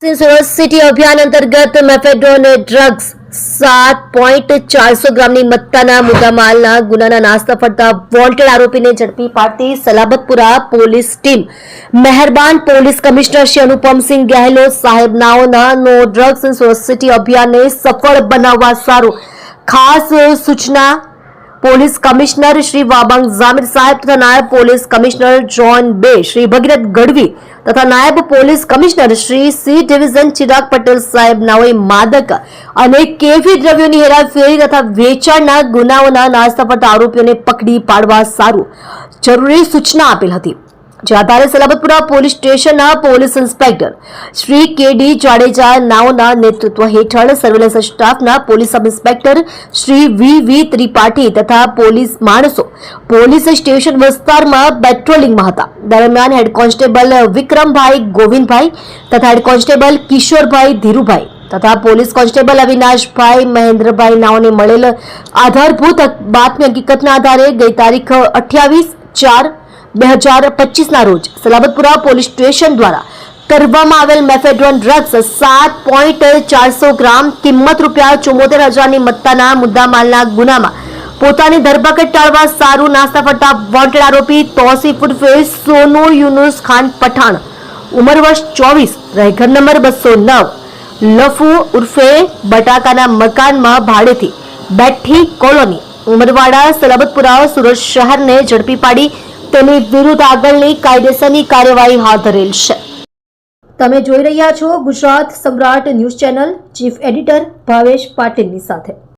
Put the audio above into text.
Surat city અભિયાન અંતર્ગત mephedrone drugs 7.400 ગ્રામની મત્તાના મુદ્દામાલના ગુનાના નાસ્તા ફરતા વોન્ટેડ આરોપીને ઝડપી પાડતી સલાબતપુરા પોલીસ ટીમ મહેરબાન પોલીસ કમિશનર શ્રી અનુપમસિંહ ગહેલોત સાહેબનાઓના no drugs in Surat city અભિયાનને સફળ બનાવવા સારું ખાસ સૂચના પોલીસ કમિશનર શ્રી વાબાંગ જામીર સાહેબ તથા નાયબ પોલીસ કમિશનર જોન બે શ્રી ભગીરથ ગઢવી તથા નાયબ police commissioner Shri C division Chirag Patel સાહેબ નાઓએ માદક અને કેફી દ્રવ્યોની હેરાફેરી તથા વેચાણના ગુનાઓના નાસ્તા ફરતા આરોપીઓને પકડી પાડવા સારું જરૂરી સૂચના આપેલ હતી। જે આધારે સલાબતપુરા પોલીસ સ્ટેશનના પોલીસ ઇન્સ્પેક્ટર શ્રી કેડી જાડેજા નાઓના નેતૃત્વ હેઠળ સર્વેલન્સ સ્ટાફના પોલીસ સબ ઇન્સ્પેક્ટર શ્રી વી ત્રિપાઠી તથા પોલીસ માણસો પોલીસ સ્ટેશન વિસ્તારમાં પેટ્રોલિંગમાં હતા। દરમિયાન હેડ કોન્સ્ટેબલ વિક્રમભાઈ ગોવિંદભાઈ તથા હેડ કોન્સ્ટેબલ કિશોરભાઈ ધીરુભાઈ તથા પોલીસ કોન્સ્ટેબલ અવિનાશભાઈ મહેન્દ્રભાઈ નાઓને મળેલ આધારભૂત બાતમી હકીકતના આધારે ગઈ તારીખ 28/4/2025 રોજ સલાબતપુરા પોલીસ સ્ટેશન દ્વારા કરવામાં આવેલ મેફેડ્રોન ડ્રગ્સ 7.400 ગ્રામ કિંમત ₹74,000ની મત્તાના મુદ્દામાલના ગુનામાં પોતાની ધરપકડ ટાળવા સારું નાસ્તા ફરતા વોન્ટેડ આરોપી તૌસીફ ઉર્ફે સોનુ યુનુસ ખાન પઠાણ ઉંમર વર્ષ 24 રહે ઘર નંબર 209 લફુ ઉર્ફે બટાકાના મકાનમાં ભાડેથી બેઠી કોલોની ઉમરવાડા સલાબતપુરા સુરત શહેરને ઝડપી પાડી તેની વિરુદ્ધ આગળની કાયદેસરની કાર્યવાહી હાથ ધરેલ છે। તમે જોઈ રહ્યા છો ગુજરાત સમ્રાટ news channel, chief editor Bhavesh પાટીલની સાથે।